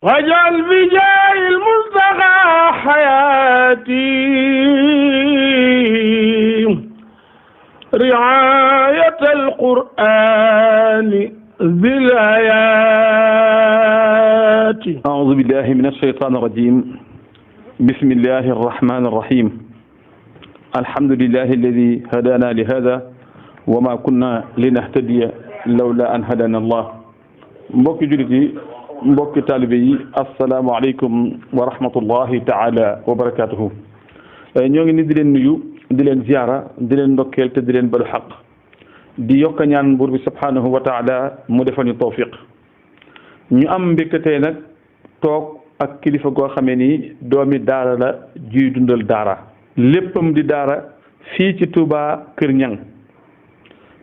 واجعل بجاه الملتقى حياتي رعاية القرآن ذي الآيات. أعوذ بالله من الشيطان الرجيم. بسم الله الرحمن الرحيم. الحمد لله الذي هدانا لهذا وما كنا لنهتدي لولا أن هدانا الله. mbokki jullit yi, mbokki taalibe yi, assalaamu aleykum wa rahmatullahi taala wa barakatuhu. ñoo ngi ni di leen nuyu, di leen ziyaara, di leen ndokkeel te di leen balu xaq, di yokk ñaan buur bi subhanahu wa taala mu defal ñu tawfiq. ñu am mbégte tey nag toog ak kilifa goo xamee ni doomi daara la juy dundal daara, léppam di daara fii ci Touba Kër Ñang,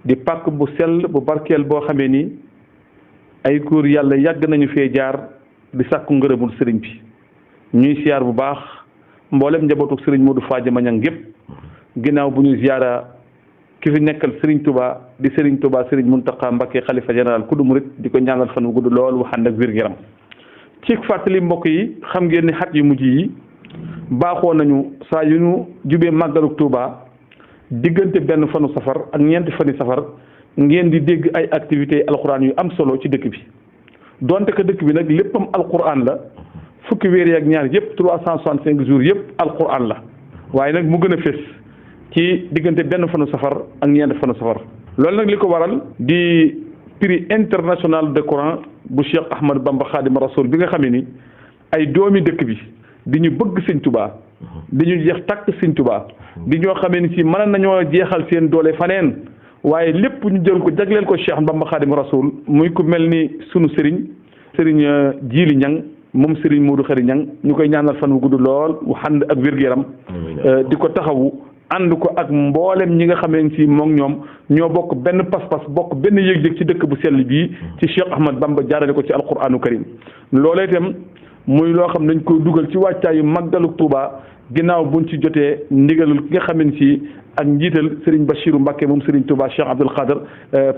di pàkk bu sell bu barkeel boo xamee ni ay góor yàlla yàgg nañu fee jaar di sàkku ngërëmul sëriñ bi. ñuy siyaar bu baax mboolem njabootu sëriñ Modou Fadiama Ñang gépp, ginnaaw bu ñu ziyaara ki fi nekkal sëriñ Touba di sëriñ Touba sëriñ Muntaqa Mbakke xalifa général kudu murit, di ko ñaanal fan wu gudd lool wu ànd ak wér-gu-yaram. ci fàttali mbokk yi, xam ngeen ni xat yu mujj yi baaxoo nañu saa yu ñu jubee màggaluk Touba diggante benn fanu safar ak ñeenti fani safar ngeen di dégg ay activités alquran yu am solo ci dëkk bi. donte que dëkk bi nag léppam alquran la, fukki weer yi ak ñaar yëpp 365 jours yëpp alquran la, waaye nag mu gën a fés ci diggante benn fanu safar ak ñeenti fanu safar. loolu nag li ko waral di prix international de Coran bu Cheikh Ahmad Bamba Khadim Rasoul bi nga xamee ni ay doomi dëkk bi di ñu bëgg Sëñ Tuubaa, di ñu jeex tàkk Sëñ Tuubaa, di ñoo xamee ni si mën nañoo jeexal seen doole faneen, waaye lépp ñu jël ko jagleel ko Cheikh Bamba Khadim Rasoul. muy ku mel ni sunu sëriñ Jiili Ñang moom sëriñ Modou Khari Ñang, ñu koy ñaanal fan wu gudd lool wu ànd ak wér-gu-yaram, di ko taxawu ànd ko ak mboolem ñi nga xamee si moom ñoom ñoo bokk benn pas-pas, bokk benn yëg-yëg ci dëkk bu sell bii ci Cheikh Ahmad Bamba, jaarale ko ci alquranu karim. loolee itam muy loo xam dañ koy dugal ci wàccaayu màggalu Touba ginnaaw buñ ci jotee ndigalul ki nga xamee si ak njiital Serigne Bachirou Mbacké moom Serigne Touba Cheikh Abdoul Khadr,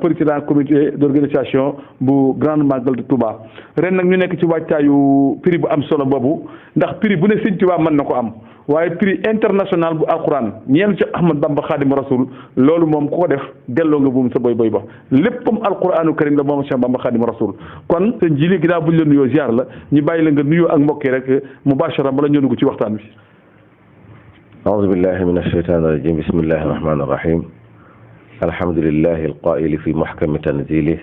président comité d'organisation bu grande magal de Touba. ren nag ñu nekk ci wàccaayu prix bu am solo boobu, ndax prix bu ne Serigne Touba mën na ko am, waaye prix international bu alquran ñeen ci Ahmad Bamba Khadim Rasoul, loolu moom ku ko def delloo nga buum sa boy boy ba. léppam alquranu karim la moom Cheikh Bamba Khadim Rasoul. kon sëñ ji li ginnaaw bu ñu la nuyoo ziar la, ñu bàyyi la nga nuyoo ak mbokk yi rek mubashara bala ñu dugg ci waxtaan bi. أعوذ بالله من الشيطان الرجيم. بسم الله الرحمن الرحيم. الحمد لله القائل في محكم تنزيله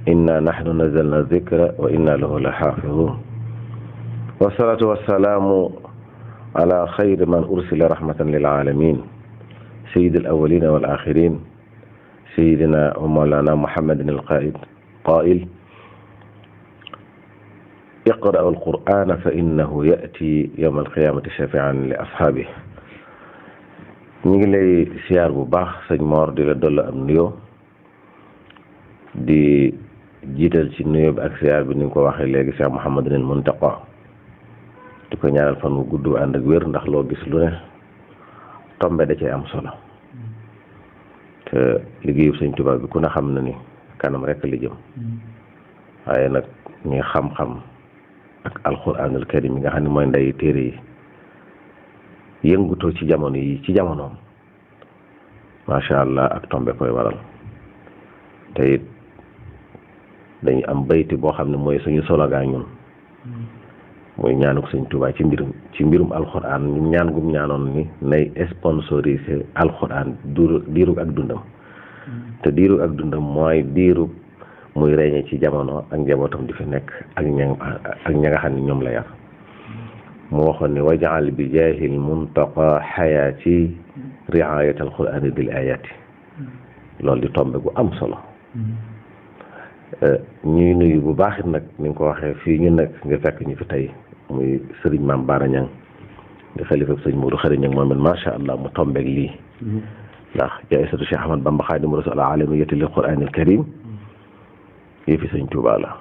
إنا نحن نزلنا الذكر وإنا له لحافظون. والصلاة والسلام على خير من أرسل رحمة للعالمين سيد الأولين والآخرين سيدنا ومولانا محمد القائد قائل اقرأوا القرآن فإنه يأتي يوم القيامة شافعا لأصحابه. ñu ngi lay siyaar bu baax sëñ Mor, di la dolli am nuyoo, di jiital ci nuyoo bi ak siyaar bi ni nga ko waxee léegi Cheikh Mouhamadul Muntaqa, di ko ñaanal fan wu gudd ànd ak wér, ndax loo gis lu ne tombe da cee am solo, te liggéeyu sëñ Tuubaa bi ku ne xam na ni kanam rek li jëm, waaye nag ñi xam-xam ak alxuraanul karim yi nga xam ne mooy ndeyi téere yi yëngutoo ci jamono yi ci jamonoom, macha allah, ak tombe koy waral. te it dañu am bayti boo xam ne mooy suñu slogan ñun, muy ñaanuk sëñ Tuubaa ci mbirum alxuraan, ñaan gum ñaanoon ni nay sponsorisé alxuraan diirug ak dundam. te diirug ak dundam mooy diirug muy reñe ci jamono ak njabootam di fi nekk ak ña nga xam ne ñoom la yar. mu waxoon ni wajaal bi jaahil muntaqa xayaati riayat alqurani bil ayati. loolu di tombe gu am solo. ñuy nuyu bu baax it nag ni nga ko waxee fii ñu nekk nga fekk ñu fi tey muy sëriñ Maam Baara Ñang di xalifa sëriñ Modou Khari Ñang, moom it macha allah mu tombeeg lii. ndax jaayisatu Cheikh Ahmad Bamba Khadim Rasoul alamiyati lil Qur'anil Karim yi fi sëñ Tuubaa la,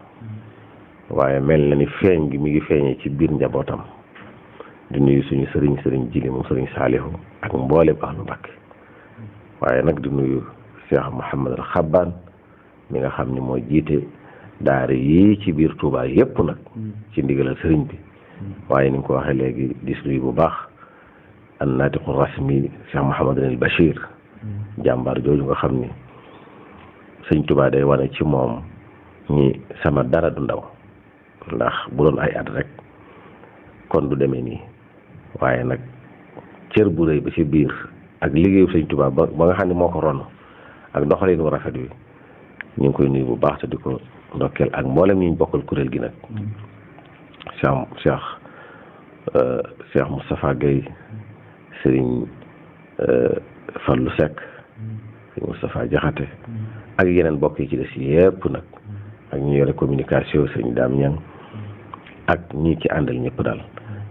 waaye mel na ni feeñ gi mi ngi feeñee ci biir njabootam. di nuyu suñu sëriñ Jili moom sëriñ Saalihu ak mboolem ahlu Mbàkke, waaye nag di nuyu Cheikh Mouhamad al Xabbaan mi nga xam ni moo jiite daara yi ci biir Touba yépp nag ci ndigalal sëriñ bi waaye ni nga ko waxee léegi disluy bu baax an naatiqu rasmi Cheikh Mouhamadou al Bachir jàmbaar jooju nga xam ni sëñ Touba day wane ci moom ñi sama dara du ndaw ndax bu doon ay at rek kon du demee nii waaye nag cër bu rëy ba ci biir ak liggéeyu sëñ Touba ba nga xam ne moo ko ron ak doxalin wu rafet wi ñu ngi koy nuyu bu baax te di ko ndokkeel ak mboolem ñu bokkal kuréel gi nag Cheikh Moustapha Gueye Serigne Fallou Seck Serigne Moustapha Diakhaté ak yeneen bokk yi ci des yépp nag ak ñu yore communication Serigne Dame Niang ak ñi ci àndal ñëpp daal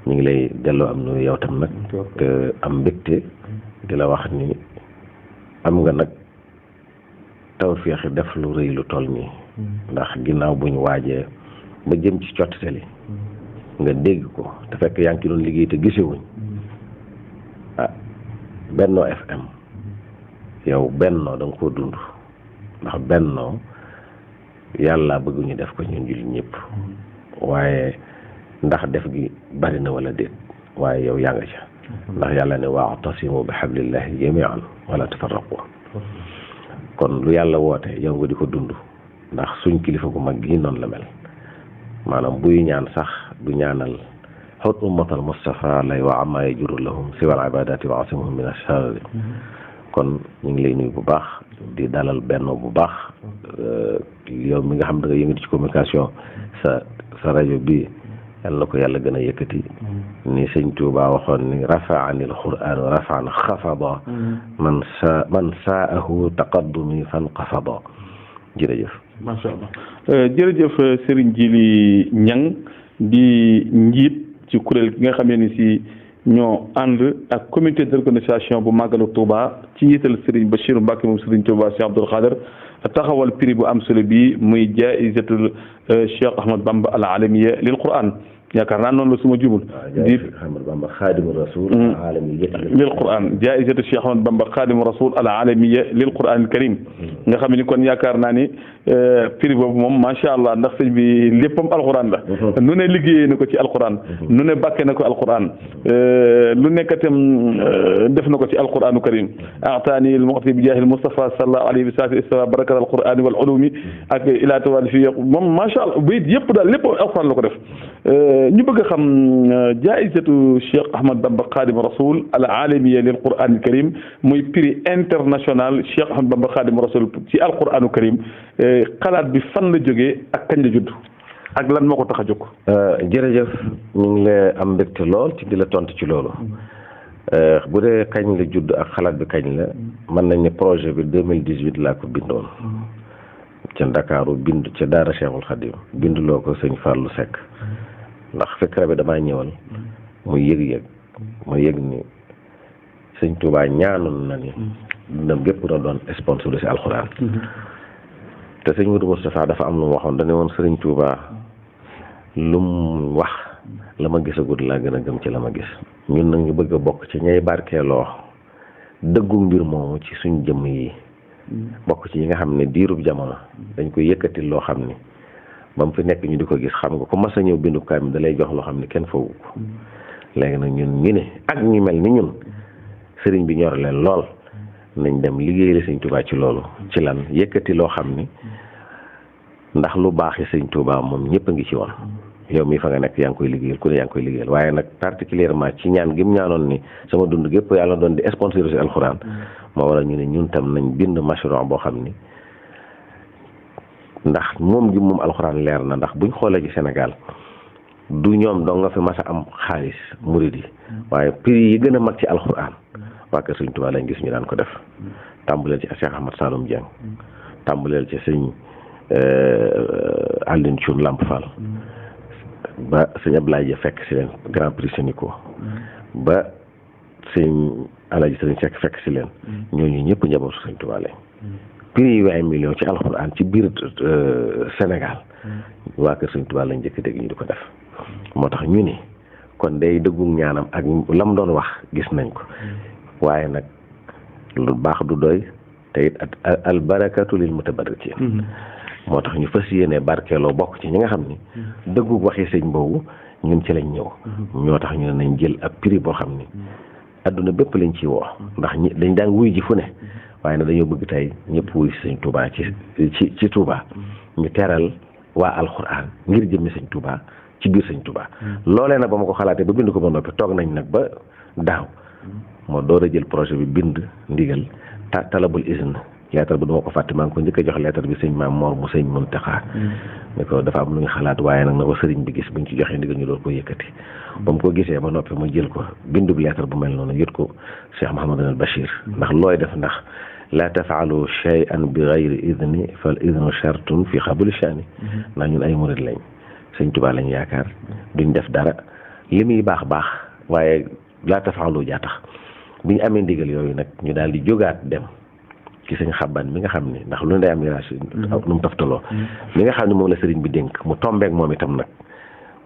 ñu ngi lay delloo am nuyu yow tam nag te am mbégte di la wax ni am nga nag tawfeex def lu rëy lu toll nii ndax ginnaaw bu ñu waajee ba jëm ci cottali nga dégg ko te fekk yaa ngi ci doon liggéey te gisewuñ ah Benno FM yow Benno da nga koo dund ndax Benno yàlla bëgg ñu def ko ñun jullit ñëpp waaye ndax def gi bari na wala déet waaye yow yaa nga ca ndax yàlla ne wa'tasimu bi hablillahi jami'an wala tafarraqu kon lu yàlla woote yow nga di ko dund ndax suñ kilifa gu mag gi noonu la mel maanaam buy ñaan sax du ñaanal xut ummatal Mustafa lay wa amma yajuru lahum siwal ibadati wa asimuhum min asharari kon ñu ngi lay nuyu bu baax di dalal Benno bu baax yow mi nga xam da nga yëngati ci communication sa rajo bi yàlla na ko yàlla gën a yëkkati ni sëñ Tuubaa waxoon ni rafaani alquran rafaan xafada man saahu taqaddumi fan qafada jërëjëf macha allah jërëjëf Serigne Djily Niang di njiit ci kuréel gi nga xam ne ni si ñoo ànd ak comité d'organisation bu màggalu Touba ci njiital Serigne Bachir Mbacke moom Serigne Touba Cheikh Abdoul Khader taxawal prix bu am solo bi muy jaa'izatul Cheikh Ahmad Bamba al alamiya lil Qur'an yaakaar naa noonu la suma jumul di Ahmad Bamba Xaadimu Rasul al alamiya lil Qur'an jaa'izatu Cheikh Ahmad Bamba Xaadimu Rasul al alamiya lil Qur'an al karim nga xam ni kon yaakaar naa ni prix boobu moom macha allah ndax sëñ bi léppam alquran la nu ne liggéeyee na ko ci alquran nu ne bàkkee na ko alquran lu nekkatam def na ko ci alquranu karim ataani al mu'ti bi jaahil Mustafa sallallahu alayhi wa sallam barakat alqurani wal ulumi ak ila tawali fi moom macha allah bayit yëpp daal lépp alquran la ko def ñu bëgg a xam jaa'izatu Cheikh Ahmad Bamba Khadim Rasoul al alamiya lil Qur'an al karim muy prix international Cheikh Ahmad Bamba Khadim Rasoul ci al Qur'an al karim xalaat bi fan la jógee ak kañ la judd ak lan moo ko tax a jóg. jërëjëf ñu ngi lay am mbégte lool ci di la tontu ci loolu bu dee kañ la judd ak xalaat bi kañ la mën nañ ne projet bi 2018 laa ko bindoon ca Ndakaaru bind ca Daara Cheikhul Khadim binduloo ko sëñ Fallou Seck. ndax fikra bi damaa ñëwal muy yëg-yëg ma yëg ni sëñ Touba ñaanoon na ni dundam gépp na doon sponsor si alxuraan te sëñ Modou Moustapha dafa am lu mu waxoon dañu woon sëriñ Touba lu mu wax la ma gisagul laa gën a gëm ci la ma gis ñun nag ñu bëgg a bokk ci ñay barkeeloo dëggu mbir moomu ci suñ jëmm yi bokk ci ñi nga xam ne diirub jamono dañ koy yëkkati loo xam ni ba mu fi nekk ñu di ko gis xam nga ko mas a ñëw bindu kaay mi da lay jox loo xam ne kenn foogu ko léegi nag ñun ñu ne ak ñu mel ni ñun sëriñ bi ñor leen lool nañ dem liggéey la sëñ Touba ci loolu ci lan yëkkati loo xam ni ndax lu baax yi sëñ Touba moom ñëpp a ngi ci woon yow mii fa nga nekk yaa ngi koy liggéeyal ku ne yaa ngi koy liggéeyal waaye nag particulièrement ci ñaan gi mu ñaanoon ni sama dund gépp yàlla doon di sponsoriser alxuraan moo waral ñu ne ñun tam nañ bind mashru' boo xam ni ndax moom gi moom alxuraan leer na ndax buñ xoolee ci Sénégal du ñoom dong nga fi mas a am xaalis murid yi waaye prix yi gën a mag ci alxuraan waa kër sëñ Tuubaa lañ gis ñu daan ko def tàmbaleel ci Cheikh Ahmad Saloum Dieng tàmbaleel ci sëñ Alioune Thioune Lamp Fall ba sëñ Ablaye Dia fekk si leen Grand Prix Sénico ba sëñ Alaaji Sëriñ Seck fekk si leen ñooñu ñëpp njabootu sëñ Tuubaa lañ prix 20 millions ci alxuraan ci biir Sénégal waa kër sëñ Tuubaa lañ njëkk dégg ñu di ko def moo tax ñu ni kon day dëggu ñaanam ak lam doon wax gis nañ ko waaye nag lu baax du doy te it al barakatu lil mutabarrikin moo tax ñu fas yéene barkeeloo bokk ci ñi nga xam ni dëggu waxi sëñ boobu ñun ci lañ ñëw ñoo tax ñu ne nañ jël ab prix boo xam ni adduna bépp lañ ciy woo ndax ñi dañ daan wuy ji fu ne waaye nag dañoo bëgg tey ñëpp wuy si sëñ Touba ci Touba ñu teral waa alxuraan ngir jëmmi sëñ Touba ci biir sëñ Touba loolee nag ba ma ko xalaatee ba bind ko ba noppi toog nañ nag ba daaw moo door a jël projet bi bind ndigal talabul izn lettre bi duma ko fàtte maa ngi ko njëkk a jox lettre bi sëñ Maam Mor mu sëñ Muntaxa ne ko dafa am lu ñu xalaat waaye nag na ko sëriñ bi gis buñ ci joxee ndigal ñu door ko yëkkati ba mu ko gisee ba noppi ma jël ko bindub lettre bu mel noonu yët ko Cheikh Mouhamadou al Bachir ndax looy def ndax la tafaalu shay'an bi gayri idni fal idnu shartun fi xabuli shani ndax ñun ay murid lañ sëñ Tuubaa lañ yaakaar duñ def dara li muy baax baax waaye la tafaalu jaa tax bi ñu amee ndigal yooyu nag ñu daal di jógaat dem ci sëñ Xaban mi nga xam ne ndax lu ne day am mirage nu mu taftaloo mi nga xam ne moom la sëriñ bi dénk mu tombeek moom itam nag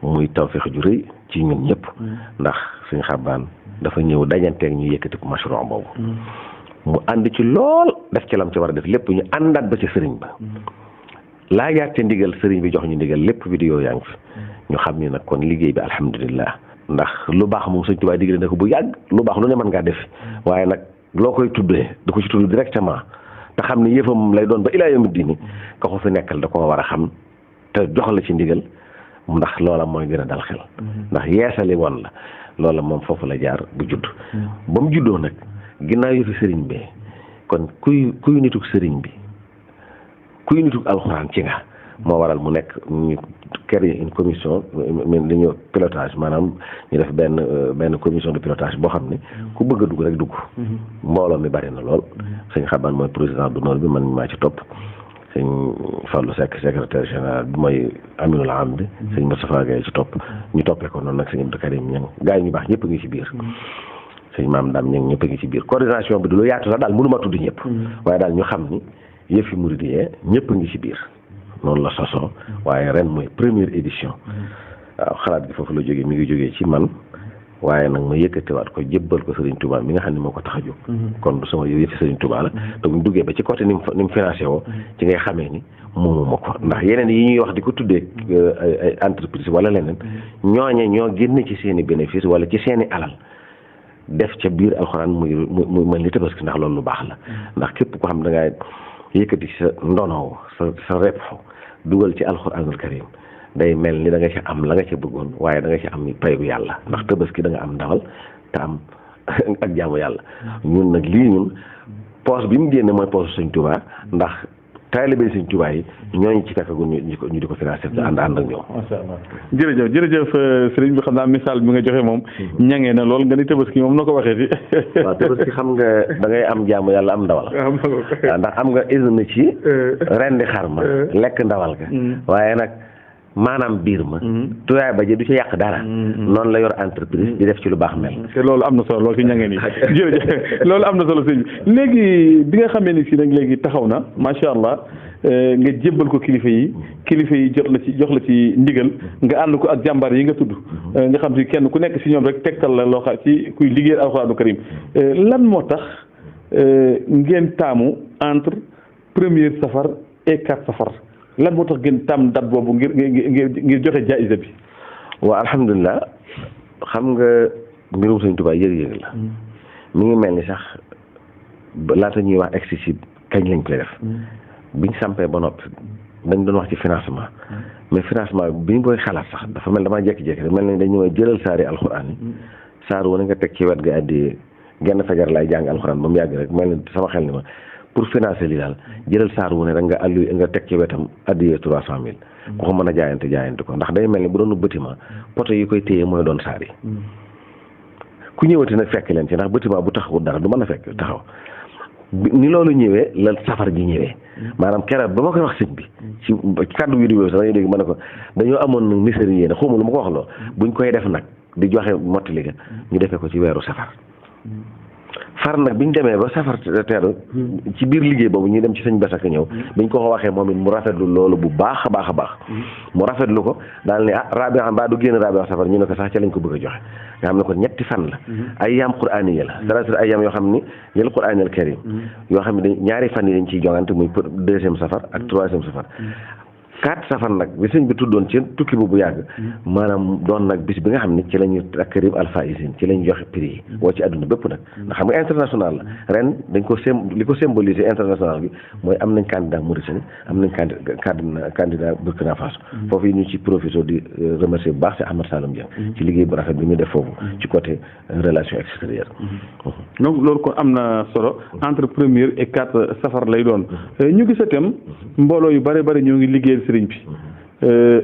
muy tawfeex ju rëy ci ñun ñëpp ndax sëñ Xaban dafa ñëw dajanteeg ñu yëkkati ko mashru' boobu mu ànd ci lool def ci lam ci war a def lépp ñu àndaat ba ci sëriñ ba laajaat ci ndigal sëriñ bi jox ñu ndigal lépp vidéo yaa ngi fi ñu xam ni nag kon liggéey bi alhamdulilah ndax lu baax moom sëñ Tuubaa digle na ko bu yàgg lu baax lu ne mën ngaa def waaye nag loo koy tuddee da ko ci tudd directement te xam ni yëfam lay doon ba ilaa yawmi diini ka ko fi nekkal da koo war a xam te jox la ci ndigal ndax loola mooy gën a dal xel ndax yeesali woon la loola moom foofu la jaar bu judd ba mu juddoo nag ginnaaw yëfi sëriñ bi kon kuy nituk sëriñ bi kuy nituk alxuraan ci nga moo waral mu nekk ñu créer une commission dañu pilotage maanaam ñu def benn commission de pilotage boo xam ne ku bëgg a dugg rek dugg mbooloo mi bari na lool sëñ Xaban mooy président d'honneur bi man maa ci topp sëñ Fallou Seck secrétaire général bi mooy aminul am bi sëñ Moustapha Gaye ci topp ñu toppee ko noonu nag sëñ Abdou Karim Ñang gaa yi ñu baax ñëpp a ngi ci biir sëñ Maam Dam Ñang ñëpp a ngi ci biir coordination bi du lu yaatu sax daal mënuma tudd ñëpp waaye daal ñu xam ni yëfi murid yi ñëpp a ngi ci biir noonu la sosoo waaye ren mooy première édition waaw xalaat gi foofu la jógee mi ngi jógee ci man waaye nag ma yëkkatiwaat ko jébbal ko Serigne Touba mi nga xam ne moo ko tax a jóg kon du sama yëfi Serigne Touba la te bu ñu duggee ba ci côté ni mu financé woo ci ngay xamee ni moomu ma ko ndax yeneen yi ñuy wax di ko tuddee ay entreprise wala leneen ñooñe ñoo génne ci seen i bénéfice wala ci seen i alal def ca biir alxuraan muy mel ni tabaski ndax loolu lu baax la ndax képp ko xam da ngaa yëkkati sa ndono sa rep dugal ci alxuraanul karim day mel ni da nga ci am la nga ca bëggoon waaye da nga ci am payu yàlla ndax tabaski da nga am ndawal te am ak jaamu yàlla ñun nag lii ñun poche bi mu génne mooy poche Sëñ Tuubaa ndax taalibe Sëñ Tuubaa yi ñooñu ci fekkagul ñu di ko financé te ànd ak ñoom. macha allah jërëjëf sëriñ bi xam naa misaal bi nga joxe moom ñangee na lool nga ni tabaski moom na ko waxee fi waaw tabaski xam nga da ngay am jaamu yàlla am ndawal. waaw ndax am nga izn ci rendi xar ma lekk ndawal ga waaye nag maanaam biir ma tuyaay ba ji du ci yàq dara noonu la yor entreprise di def ci lu baax mel te loolu am na solo loolu ci ñangee nii jërëjëf loolu am na solo sëñ bi léegi bi nga xamee ni si nag léegi taxaw na macha allah nga jébbal ko kilifa yi jox la ci ndigal nga ànd ko ak jàmbaar yi nga tudd nga xam si kenn ku nekk si ñoom rek tegtal la loo xam ci kuy liggéey alxuraanu karim lan moo tax ngeen taamu entre 1er safar et 4 safar lan moo tax gën tam date boobu ngir joxe jaayisa bi. waaw alhamdulilah xam nga mbirum Sëñ Tuubaa yëg-yëg la mi ngi mel ni sax laata ñuy wax excessif kañ lañ koy def biñ sampee ba noppi dañ doon wax ci financement mais financement bi ñu koy xalaat sax dafa mel damaa jékki-jékki rek mel ni dañu jëlal saari alxuraan yi saar wane nga teg ci wet ga addi genn fajar lay jàng alxuraan ba mu yàgg rek mel ni sama xel ni ma pour financer li daal jëlal saar wu ne rek nga teg ci wetam addiyee 300,000 ku ko mën a jaayante ko ndax day mel ni bu doon bâtiment poto yi koy téye mooy doon saar yi ku ñëwati nag fekk leen ci ndax bâtiment bu taxawul dara du mën a fekk taxaw ni loolu ñëwee la safar ji ñëwee maanaam keroog ba ma koy wax sëñ bi ci kàddu wi di wéw sax dañuy dégg ma ne ko dañoo amoon nag nisari yéene xawma lu ma ko wax loo buñ koy def nag di joxe mottali ga ñu defee ko ci weeru safar far nag biñ demee ba safar teeru ci biir liggéey boobu ñu dem ci sëñ Bass ak ñëw biñ ko waxee moom it mu rafetlu loolu bu baax a baax a baax mu rafetlu ko daal ni Rabi'a mbaa du génn Rabi'a safar ñu ne ko sax ca lañ ko bëgg a joxe nga xam ne ko ñetti fan la ayyaam qur'aaniyya la salaasatu ayyaam yoo xam ni lil qur'aanil karim yoo xam ne ñaari fan yi dañ ciy jongante muy deuxième safar ak troisième safar 4 safar nag bi sëñ bi tuddoon ci tukki bu yàgg maanaam doon nag bis bi nga xam ne ci la ñu takrim alfaisin ci la ñu joxe prix yi woo ci àdduna bépp nag ndax xam nga international la ren dañ ko li ko symboliser international bi mooy am nañ candidat Mauritanie am nañ candidat Burkina Faso foofu yi ñu ci profité di remercier bu baax si Ahmad Saloum Dieng ci liggéey bu rafet bi mu def foofu ci côté relation extérieure donc loolu kon am na solo entre première et 4 safar lay doon ñu gis itam mbooloo yu bari bari ñoo ngi liggéeyal sëriñ bi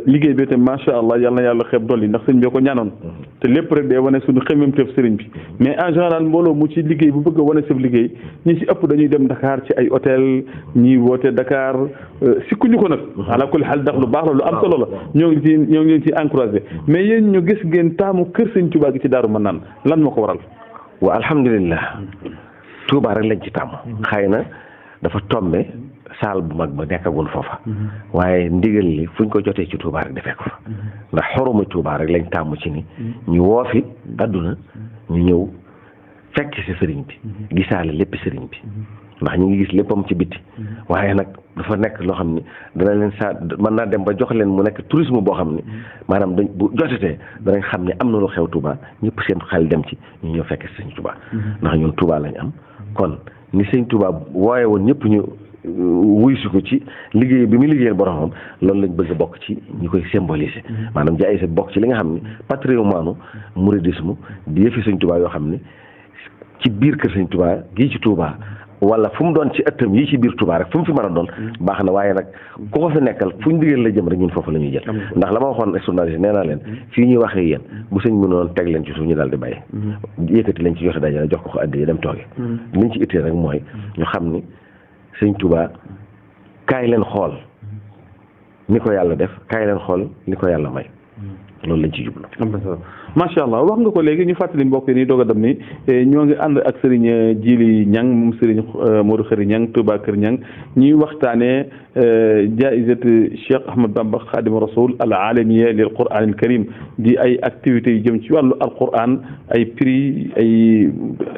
liggéey bi itam macha allah yal na yàlla xeeb dolli ndax sëriñ bi ko ñaanoon te lépp rek day wane suñu xemmemteef sëriñ bi mais en général mbooloo mu ci liggéey bu bëgg a wane saf liggéey ñi ci ëpp dañuy dem Dakar ci ay hôtel ñi woote Dakar sikkuñu ko nag ala kulli xaal ndax lu baax la lu am solo la ñoo ngi leen ci encouragé mais yéen ñu gis ngeen taamu kër sëriñ Touba gi ci Daaru Manaan lan moo ko waral waaw alhamdulilah Touba rek lañ ci tàmm xëy na dafa tombe saal bu mag ba nekkagul foofa waaye ndigal li fuñ ko jotee ci Touba rek defee ko fa ndax xoruma Touba rek lañ tàmm ci ni ñu woo fi àdduna ñu ñëw fekk ci sëriñ bi gisaale lépp sëriñ bi ndax ñu ngi gis léppam ci biti waaye nag dafa nekk loo xam ni dana leen mën naa dem ba jox leen mu nekk tourisme boo xam ni maanaam dañ bu jotatee danañ xam ne am na lu xew Touba ñëpp seen xel dem ci ñu ñëw fekk sëriñ Touba ndax ñun Touba lañ am kon ni sëriñ Touba wooye woon ñëpp ñu wuy si ko ci liggéey bi mu liggéeyal boromam loolu lañ bëgg a bokk ci ñu koy symboliser maanaam jaay sa bokk ci li nga xam ni patrimoine mouridisme di yëfi sëñ Touba yoo xam ni ci biir kër sëñ Touba gii ci Touba wala fu mu doon ci ëttam yi ci biir Touba rek fu mu fi mën a doon baax na waaye nag ku ko fi nekkal fu ñu digal la jëm rek ñun foofu la ñuy jël ndax la ma waxoon journaliste nee naa leen fii ñuy waxee yéen bu sëñ mu noonu teg leen ci suuf ñu daal di bàyyi yëkkati lañ ci joxe dajale jox ko addi yi dem tooge liñ ci ittee rek mooy ñu xam ni sëñ Touba kaay leen xool ni ko yàlla def kaay leen xool ni ko yàlla may loolu lañ ci jublu. macha allah wax nga ko léegi ñu fàttali mbokk yi nii doog a dem ni ñoo ngi ànd ak Serigne Djili Niang moom Serigne Modou Khary Niang Touba Kër Niang ñuy waxtaanee jaayizat Cheikh Ahmad Bamba Khadim Rasoul al alamiya lil Qur'an al Karim di ay activités yu jëm ci wàllu al Qur'an ay prix ay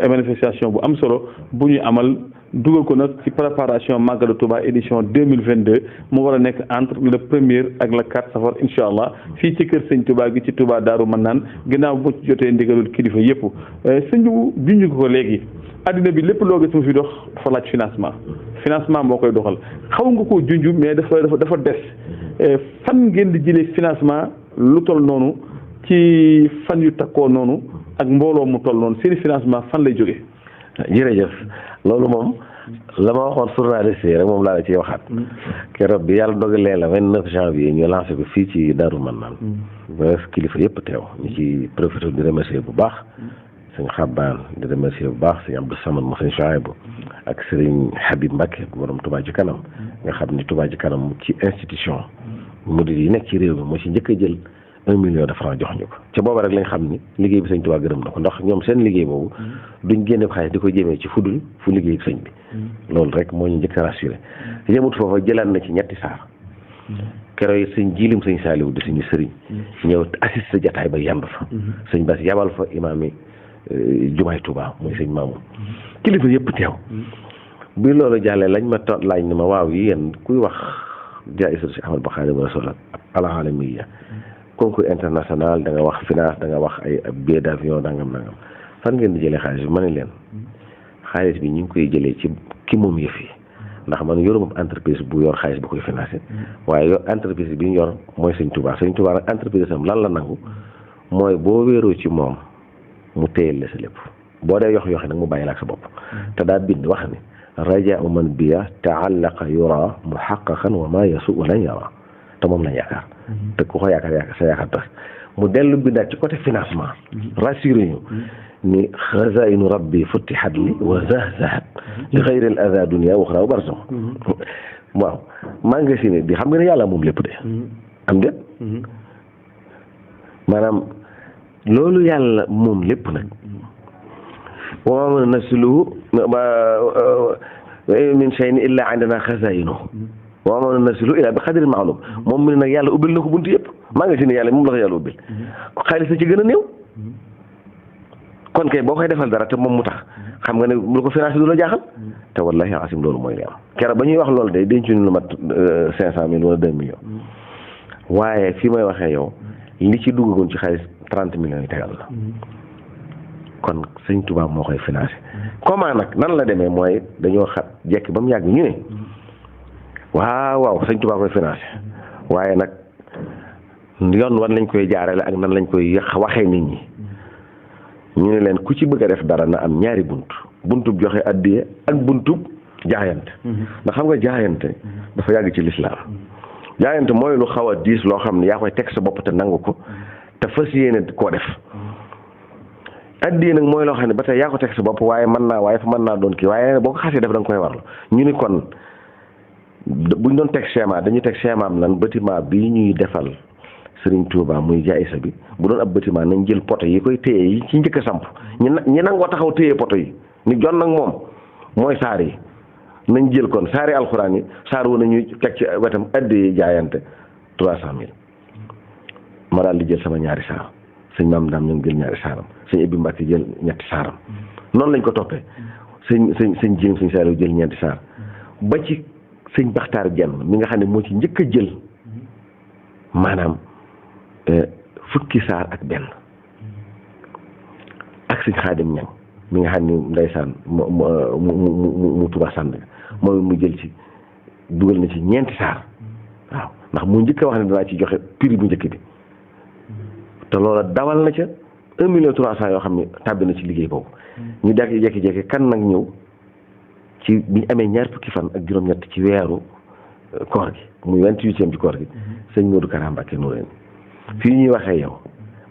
manifestation bu am solo bu ñu amal. dugal ko nag ci préparation Magalu Touba édition 2022 mu war a nekk entre le 1er ak le 4 safar incha allah fii ci kër sëñ Touba gi ci Touba Daaru Manaan ginnaaw bu ci jotee ndigalul kilifa yëpp sëñ bi junj ko léegi addina bi lépp loo gis mu fi dox dafa laaj financement moo koy doxal xaw nga koo junj mais dafa des fan ngeen di jëlee financement lu toll noonu ci fan yu takkoo noonu ak mbooloo mu toll noonu seeni financement fan lay jógee. jërëjëf loolu moom la ma waxoon journaliste yi rek moom laa la ciy waxaat keroog bi yàlla dogalee la 29 janvier ñu lancé ko fii ci Daaru Manaan ba kilifa yëpp teew ñu ci profité di remercier bu baax sëñ Xabbaan di remercier bu baax sëñ Abdou Samad mo sëñ Chouaïbou ak sëriñ Habib Mbacké borom Touba ci kanam nga xam ni Touba ci kanam ci institution murid yi nekk ci réew mi moo ci njëkk a jël 1 million de francs jox ñu ko ca booba rek lañ xam ni liggéey bi sëñ Touba gërëm na ko ndax ñoom seen liggéey boobu duñ génne xaalis di ko jëmee ci fudul fu liggéey sëñ bi loolu rek moo ñu njëkk a rassuré yemut foofa jëlaat na ci ñetti saar keroog yi sëñ jiilim sëñ Saaliw di suñu sëriñ ñëw assiste jataay ba yemb fa sëñ Bass yabal fa imaam yi jumaay Touba mooy sëñ Maamu kilifa yëpp teew bi loolu jàllee lañ ma laaj ne ma waaw yéen kuy wax jaayisatu si Ahmad Bamba Xaadimu Rasuul al alamiya concours international da nga wax finance da nga wax ay billet d'avion nangam fan ngeen di jëlee xaalis bi ma ne leen xaalis bi ñu ngi koy jëlee ci ki moom yëf yi ndax man yoruma entreprise bu yor xaalis bu koy financé waaye yor entreprise bi ñu yor mooy sëñ Touba nag entreprise am lan la nangu mooy boo wéeroo ci moom mu téyel la sa lépp boo dee yox nag mu bàyyi la ak sa bopp te daa bind wax ni rajaa man biya taallaqa yura muhaqqaqan wa ma yasu lan yara te moom lañ yaakaar te ku ko yaakaar sa yaakaar tax mu dellu bindaat ci côté financement rassuré ñu ni xazainu rabbi futtihat li wa zahzahat li xayri al ada dunia wa uxra wa barzakh waaw maa ngi si ne di xam nga ne yàlla moom lépp de am déet maanaam loolu yàlla moom lépp nag wa maa nunazziluhu min shay'in illaa 'indanaa xazaa'inuhu wa maa nunazziluhu illaa bi qadarin ma'luum moom mi ne nag yàlla ubbil na ko buntu yëpp maa ngi si ne yàlla moom la ko yàlla ubbil xaalis la ci gën a néew kon kay boo koy defal dara te moom mu tax xam nga ne lu ko financé du la jaaxal te wallahi asim loolu mooy li am keroog ba ñuy wax loolu de denc ñu lu mat 500 000 wala 2 millions waaye fii may waxee yow li ci duggagoon ci xaalis 30 millions yi tegal la kon sëñ Touba moo koy financé comment nag nan la demee mooy dañoo xat jekk ba mu yàgg ñu ne waaw sëñ Touba koy financé waaye nag yoon wan lañ koy jaarale ak nan lañ koy waxee nit ñi ñu ne leen ku ci bëgg a def dara na am ñaari buntub joxe addiya ak buntub jaayante ndax xam nga jaayante dafa yàgg ci lislaam jaayante mooy lu xaw a diis loo xam ne yaa koy teg sa bopp te nangu ko te fas yéene koo def addiya nag mooy loo xam ne ba tey yaa ko teg sa bopp waaye mën naa doon kii waaye boo ko xasee def da nga koy warlu ñu ni kon buñ doon teg schéma dañuy teg schéma am lan bâtiment bii ñuy defal Sëriñ Touba muy jaayisa bi bu doon ab bâtiment nañ jël poto yi koy téye yi ci njëkk a samp ñi nangoo taxaw téye poto yi ni jon nag moom mooy saar yi nañ jël kon saari alxuraan yi saar wu nañuy teg ci wetam addi jaayante 300 000 ma daal di jël sama ñaari saar sëñ maam daam ñoom jël ñaari saaram sëñ Ibbi Mbàkke jël ñetti saaram noonu lañ ko toppee sëñ Jéem sëñ Saaliw jël ñeenti saar ba ci sëñ Baxtaar Jenn mi nga xam ne moo ci njëkk a jël maanaam fukki saar ak benn ak sëñ Xaadim Ñaŋ mi nga xam ne ndeysaan mu Tuubaa sànd mooy mu jël ci dugal na ci ñeenti saar waaw ndax mu njëkk a wax ne danaa ci joxe prix bu njëkk bi te loola dawal na ca 1 million 300 yoo xam ne tàbbi na ci liggéey boobu ñu dekk jekki-jekki kan nag ñëw ci bi ñu amee ñaar fukki fan ak juróom-ñett ci weeru koor gi muy 28e ci koor gi sëñ Modou Kara Mbacké Noreyni fii ñuy waxee yow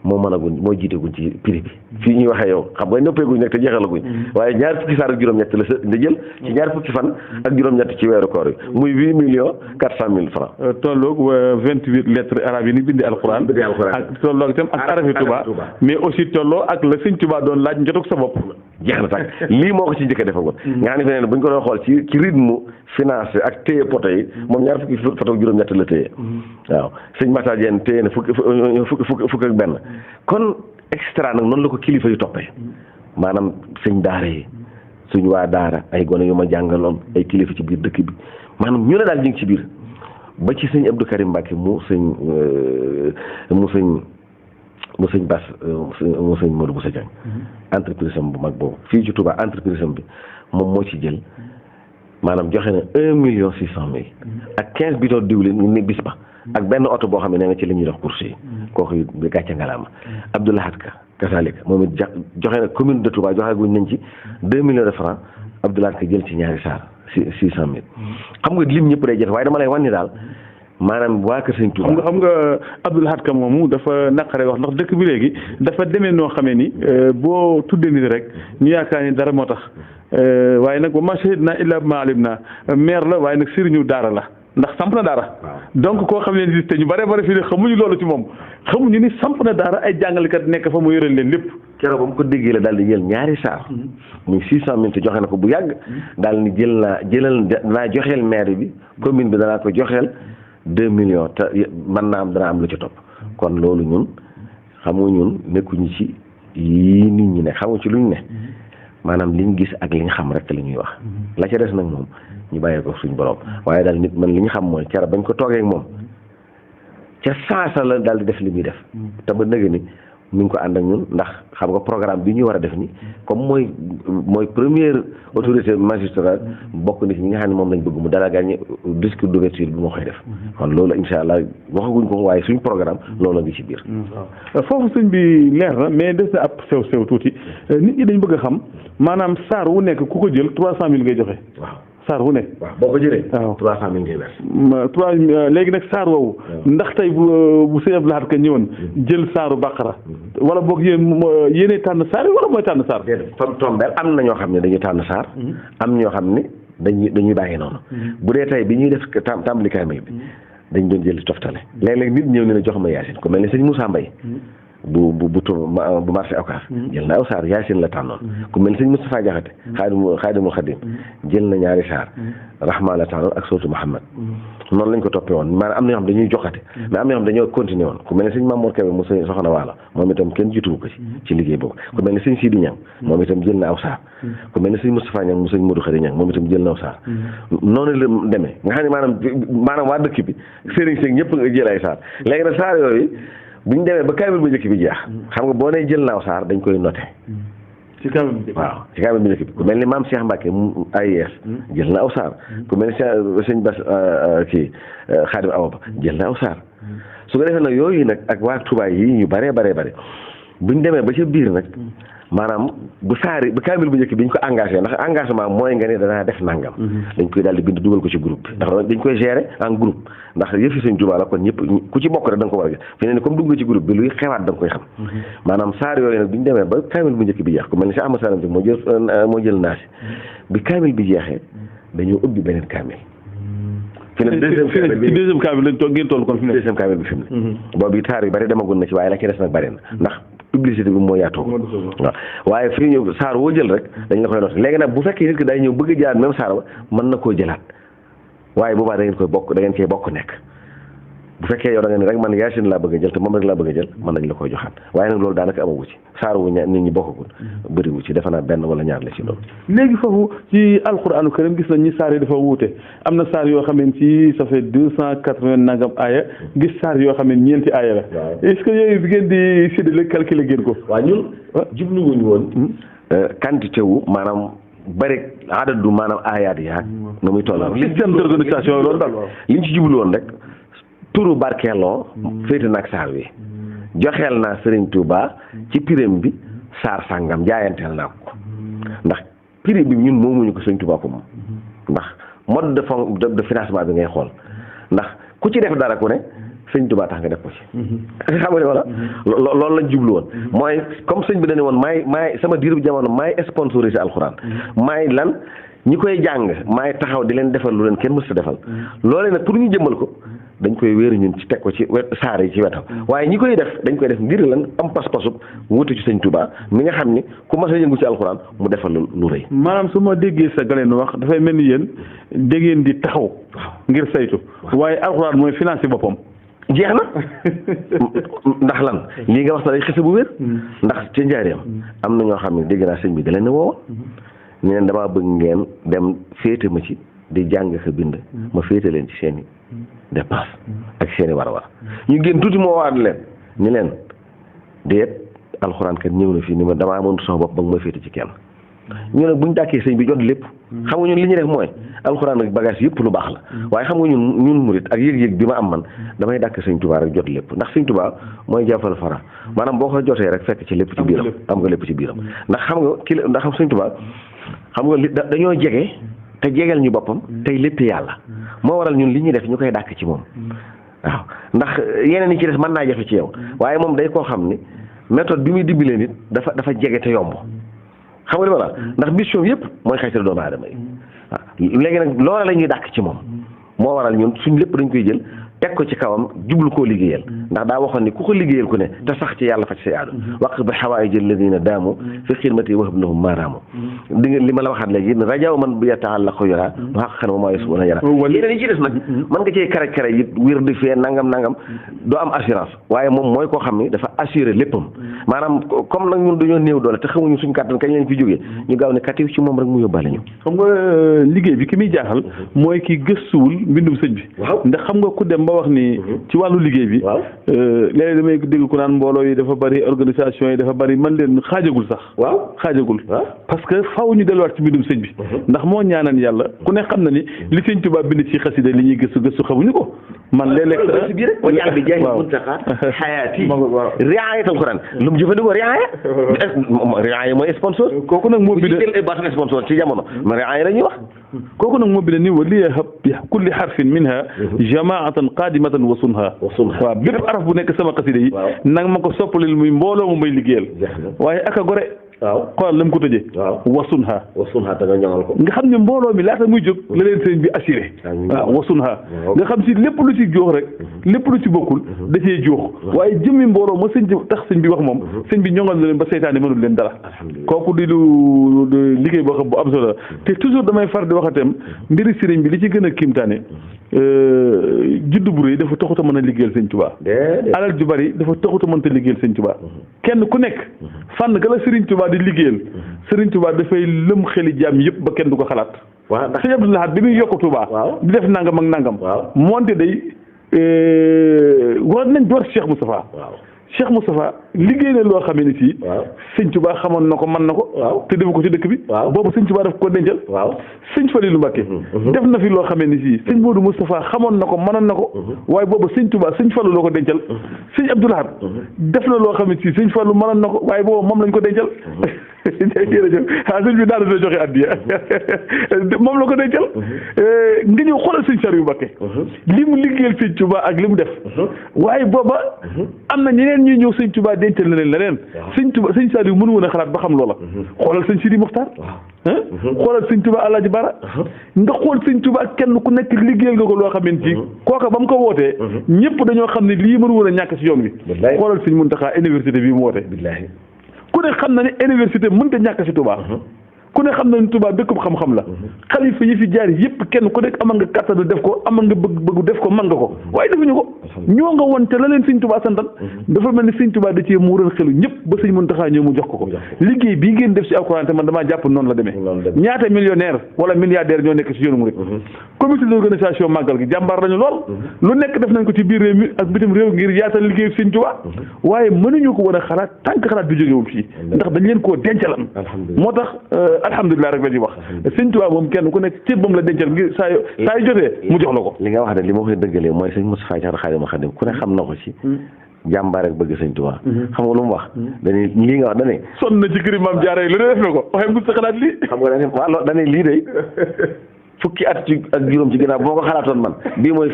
moo moo jiiteguñ ci prix bi fii ñuy waxee yow xam nga noppeeguñ nag te jeexalaguñ waaye ñaar fukki saar ak juróom-ñett la jël ci ñaar fukki fan ak juróom-ñett ci weeru koor yi muy 8 millions 400 000 francs tolloog 28 lettres arabes yi ni bindi alxuraan ak tolloog itam ak arafi Touba mais aussi tolloo ak la sëñ Touba doon laaj njotug sa bopp jeex na sax lii moo ko ci njëkk a defagoon nga xam ne feneen bu ñu ko doon xool ci rythme financé ak téye poto yi moom ñaar fukki photo ak juróom-ñett la téye waaw sëñ Massa Diène téye na fukk ak benn kon extra nag noonu la ko kilifa yu toppee maanaam sëñ daara yi suñ waa daara ay gone yu ma jàngaloon ay kilifa ci biir dëkk bi maanaam ñu ne daal ñu ngi ci biir ba ci sëñ Abdou Karim Mbacké mu sëñ Bass mu sëñ Modou Boussa Diagne entreprise am bu mag boobu fii ci Touba entreprise am bi moom moo ci jël maanaam joxe na 1 million 600 000 ak 15 bidons diwlin ni bis ba ak benn oto boo xam ne nga ci la ñuy dox course yi kooku bi gàcce ngalaama Abdou Lahad Ka kasaalika moom it joxe na commune de Touba joxe guñ nañ ci 2 millions de francs Abdou Lahad Ka jël ci ñaari saar 600 000 xam nga lim ñëpp day jëf waaye dama lay wan ni daal maanaam waa kër sëñ Touba xam nga Abdou Lahad Ka moomu dafa naqare wax ndax dëkk bi léegi dafa demee noo xamee ni boo tuddee nit rek ñu yaakaar ni dara moo tax waaye nag wa maa shahidnaa illaa bimaa alimnaa maire la waaye nag sëriñu daara la ndax samp na daara donc koo xam ne ni te ñu bare fii ne xamuñu loolu ci moom xamuñu ni samp na daara ay jàngalekat nekk fa mu yoral leen lépp keroog ba mu ko déggee la daal di jël ñaari saar muy 600 000 te joxe na ko bu yàgg daal ni danaa joxeel maire bi commune bi danaa ko joxeel 2 millions te mën naa am dana am lu ci topp kon loolu ñun xamu ñun nekkuñu ci yii nit ñi ne xamu ci luñ ne maanaam liñ gis ak li nga xam rek la ñuy wax la ca des nag moom ñu bàyyee ko suñ borom waaye daal nit man li ñu xam mooy cara bañ ko toogee ak moom ca saasa la daal di def li muy def te ba nëgë ni mi ngi ko ànd ak ñun ndax xam nga programme bi ñu war a def ni comme mooy première autorité magistrate bokk na ci ñi nga xam ne moom lañ bëgg mu dala gagné discours d'ouverture bi moo koy def kon loolu insha allah waxaguñ ko waaye suñ programme loolu ngi ci biir foofu sëñ bi leer na mais des na ab sew tuuti nit ñi dañ bëgg a xam maanaam saar wu nekk ku ko jël 300 000 ngay joxe waaw saar wu ne waaw boo ko jëlee waaw 300 000 ngay weer léegi nag saar woowu ndax tey bu sëñ Abdou Lahad Ka ñëwoon jël saaru Baqara wala boog yéenay tànn saar yi wala mooy tànn saar comme tombeel am na ñoo xam ne dañuy tànn saar am ñoo xam ne dañuy bàyyi noonu bu dee tey bi ñuy def tàmbali kaamil bi dañ doon jël toftale léeg-léeg nit ñëw ne na jox ma yaasin ku mel ni sëñ Moussa Mbaye bu bu marché Ocass jël na aw saar Yaasin la tànnoon ku mel ni sëñ Moustapha Jaxate xaadimul xadim jël na ñaari saar Rahmaan la tànnoon ak sootu Muhammad noonu lañ ko toppee woon maanaam am na ñoo xam dañuy joxate mais am na ñoo xam dañoo continuer woon ku mel ni sëñ Mamour Kébé mu sëñ Soxna Waalo moom itam kenn jiituwu ko ci liggéey boobu ku mel ni sëñ Sidi Ñang moom itam jël na aw saar ku mel ni sëñ Moustapha Ñang mu sëñ Modou Khari Ñang moom itam jël na aw saar noonu la demee nga xam ne maanaam waa dëkk bi sëriñ sëñ ñëpp nga jël ay saar léegi nag saar yooyu bu ñu demee ba kaamil bu njëkk bi jeex xam nga boo nee jël naaw saar dañ koy noté ci kaamil bi waaw ci kaamil bu njëkk bi ku mel ni maam Cheikh Mbacke mu AIS jël na aw saar ku mel ni sëñ Bass kii Xaadim Awa Ba jël na aw saar su ko defee nag yooyu nag ak waa Touba yi ñu bare buñ demee ba ca biir nag maanaam bu kaamil bu njëkk bi ñu ko engagé ndax engagement mooy nga ne danaa def nangam dañ koy daal di bind dugal ko ci groupe bi ndax dañ koy gérer en groupe ndax yëfi Sëñ Tuubaa la kon ñëpp ku ci bokk rek da nga ko war a gis fi ne ni comme dugg nga ci groupe bi luy xewaat da nga koy xam maanaam saar yooyu nag bi ñu demee ba kaamil bu njëkk bi jeex ku mel ni si Ahmad Salam moo jël naasi bi kaamil bi jeexee dañoo ubbi beneen kaamil fi ne deuxième kaamil lañ toog ngeen toll kon fi ne deuxième kaamil bi fi mu ne boobu taar yu bari demagun na ci waaye la ci des nag bari na ndax publicité bi moo yaatoo waaw waaye fii ñëw saar woo jël rek dañ la koy noté léegi nag bu fekkee nit ki day ñëw bëgg jëlaat même saar ba mën na koo jëlaat waaye boobaa da ngeen cee bokk nekk bu fekkee yow da nga ni rek man Yaasin laa bëgg a jël te moom rek laa bëgg a jël mën nañ la koy joxaat waaye nag loolu daanaka amagu ci saar wu nit ñi bokkagul bëriwu ci defe naa benn wala ñaar la ci loolu léegi foofu ci alquranu karim gis nañ ñi saar yi dafa wuute am na saar yoo xam ne ci ça fait 280 nangam aaya gis saar yoo xam ne ñeenti aaya la est-ce que yooyu bi ngeen di séddale calculer ngeen ko waaw ñun jubluwuñu woon quantité wu maanaam bëri adadu maanaam aayaat yaag nu muy toll système d'organisation loolu daal liñ ci jublu woon rek turu barkeeloo féete nag saar wi joxeel naa Serigne Touba ci piram bi saar sàngam jaayanteel naa ko ndax prix bi ñun moomuñu ko Serigne Touba ko moom ndax mode de financement bi ngay xool ndax ku ci def dara ku ne Serigne Touba tax nga def ko ci xam nga wala loolu lañ jublu woon mooy comme sëñ bi dañu woon maay sama diiru jamono maay sponsorisé alxuraan maay lan ñi koy jàng maay taxaw di leen defal lu leen kenn mës a defal loolee nag pour ñu jëmmal ko dañ koy wéeru ñun ci teg ko ci saar yi ci wetam waaye ñi koy def dañ koy def ngir lan am pas-pasub wuute ci sëñ Touba mi nga xam ni ku mas a yëngu ci alxuraan mu defal lu rëy. maanaam su ma déggee sa galeen wax dafay mel ni yéen da ngeen di taxaw ngir saytu waaye alxuraan mooy financé boppam. jeex na ndax lan lii nga wax sa day xise bu wér ndax ca njaareem am na ñoo xam ne dégg naa sëñ bi da leen a woowa ñu ne damaa bëgg ngeen dem féete ma ci di jàng ka bind ma féete leen ci seeni dépense ak seeni war-war ñu génn tuuti moo waat leen ni leen déet alxuraan kat ñëw na fii ni ma damaa mënut sama bopp ba nga ma féete ci kenn ñu nag buñ dàkkee sëñ bi jot lépp xam nga ñun li ñu def mooy alxuraan ak bagage yëpp lu baax la waaye xam nga ñun murit ak yëg-yëg bi ma am man damay dàkk sëñ Touba rek jot lépp ndax sëñ Touba mooy jàppal fara maanaam boo ko jotee rek fekk ci lépp ci biiram am nga lépp ci biiram ndax xam nga ndax sëñ Touba xam nga dañoo jege te jegeel ñu boppam tey lépp yàlla moo waral ñun li ñuy def ñu koy dàkk ci moom waaw ndax yeneen yi ci des mën naa jafe ci yow waaye moom day koo xam ni méthode bi muy dimbalee nit dafa jege te yomb xam nga li ma la ndax mission yëpp mooy xaytal doomu aadama yi waaw léegi nag loola la ñuy dàkk ci moom moo waral ñun suñ lépp dañ koy jël teg ko ci kawam jublu koo liggéeyal ndax daa waxoon ni ku ko liggéeyal ku ne te sax ci yàlla faj say aadu waq bi xawaay jël ladina daamu fi xidmati wahab lahum maaraamu di nga li ma la waxaat léegi rajaw man bi yataalla ko yora mu xaq xan ma yesu na yara yeneen yi ci des nag mën nga cee karaj yi wér di fee nangam doo am assurance waaye moom mooy koo xam ni dafa assuré léppam maanaam comme nag ñun dañoo néew doole te xamuñu suñ kàttan kañ lañ fi jógee ñu gaaw ne katiw ci moom rek mu yóbbaale ñu xam nga liggéey bi ki muy jaaxal mooy ki gëstuwul mbindum sëñ bi ndax xam nga ku dem ba wax ni ci wàllu liggéey bi léegi damay dégg ku naan mbooloo yi dafa bari organisation yi dafa bari man leen xaajagul sax xaajagul parce que faw ñu delluwaat ci mbindum sëñ bi ndax moo ñaanan yàlla ku ne xam na ni li sëñ Tuubaa bind ci xasida li ñuy gëstu xamuñu ko man léeg-léeg bi rek wajaal bi jaay muntaqa xayaati riaayatul Quran lu mu jëfandikoo riaaya mooy sponsor kooku nag moo bind baatu sponsor ci jamono ma riaaya la ñuy wax kooku nag moo bind ni wa liya hab bi kulli harfin minha jamaatan qadimatan wa sunha waaw bépp araf bu nekk sama xasida yi nag ma ko soppalil muy mbooloo mu may liggéeyal waaye aka gore waaw xoolal la mu ko tëjee waaw wasunha te nga ñoŋal ko nga xam ne mbooloo mi laata muy jóg la leen sëriñ bi assuré waaw wasunha nga xam si lépp lu ci joox rek lépp lu ci bokkul da cee joox waaye jëmmi mbooloo ma sëñ tax sëñ bi wax moom sëñ bi ñoŋal na leen ba seytaane mënul leen dara kooku di lu liggéey boo xam bu am solo te toujours damay far di waxatem mbiri sëriñ bi li ci gën a kiimtaane juddu bu rëy dafa taxut a mën a liggéeyal sëñ Tuubaa alal ju bari dafa taxut a mënta liggéeyal sëñ Tuubaa kenn ku nekk fànn ga la sëriñ Tuubaa di liggéeyal sëriñ Tuubaa dafay lëm xeli jaam yëpp ba kenn du ko xalaat sëñ Abdou Lahad bi muy yokk Tuubaa di def nangam ak nangam moonte day war nañ door Cheikh Moustapha Cheikh Moustapha liggéey na loo xamee ni si sëñ Tuubaa xamoon na ko mën na ko te defu ko ci dëkk bi boobu sëñ Tuubaa daf ko dencal sëñ Falilu Mbàkke def na fi loo xamee ni si sëñ Moodu Moustapha xamoon na ko mënoon na ko waaye boobu sëñ Tuubaa sëñ Fallu la ko dencal sëñ Abdou Lahad def na loo xamee ni si sëñ Fallu mënoon na ko waaye boobu moom lañ ko dencal jërëjëf sëñ bi daal dina joxe addiya moom la ko dencal nga ñëw xoolal sëñ Saliou Mbàkke li mu liggéeyal sëñ Tuubaa ak li mu def waaye booba am na ñeneen ñuy ñëw sëñ Tuubaa dencal na leen leneen sëñ Tuubaa sëñ Saliou mënu woon a xalaat ba xam loola xoolal sëñ Sidi Muxtaar xoolal sëñ Tuubaa Alaaji Bara nga xool sëñ Tuubaa kenn ku nekk liggéeyal nga ko loo xamante ci kooka ba mu ko wootee ñëpp dañoo xam ne lii mënu woon a ñàkk ci yoon wi xoolal sëñ Muntaxaa université bii mu woote ku ne xam na ne université mënta ñàkk ci Touba ku ne xam na ne Touba dëkk bu xam-xam la xalifa yi fi jaar yëpp kenn ku nekk amal nga kàttanu def ko amal nga bëgg def ko man nga ko waaye defuñu ko ñoo nga woon te la leen sëñ Touba santan dafa mel ni sëñ Touba da cee muural xelu ñëpp ba sëñ Muntaxa ñëw mu jox ko liggéey bii ngeen def ci alxuraan te man damaa jàpp noonu la demee ñaata millionnaire wala milliardaire ñoo nekk ci yoonu murid comité d'organisation màggal gi jàmbaar lañu lool lu nekk def nañ ko ci biir réew mi ak bitim réew ngir yaatal liggéey sëñ Touba waaye mënuñu ko woon a xalaat tànk xalaat bi jógewul fii ndax dañ leen koo dencalan moo tax alhamdulilah rek la ñuy wax sëñ Tuubaa moom kenn ku nekk cër bam la dencal ngir saa yu jotee mu jox la ko li nga wax de li ma koy dëggalee mooy sëñ Moustapha Diakhaté Xaadimu Xaadim ku ne xam na ko ci jàmbaar rek bëgg sëñ Tuubaa xam nga lu mu wax dañuy lii nga wax dane sonn na ci kër maam Jaara lu ne def na ko waaye mu sa xalaat lii xam nga dane waaw dane lii day fukki at ci ak juróom ci ginnaaw bu ma ko xalaatoon man bii mooy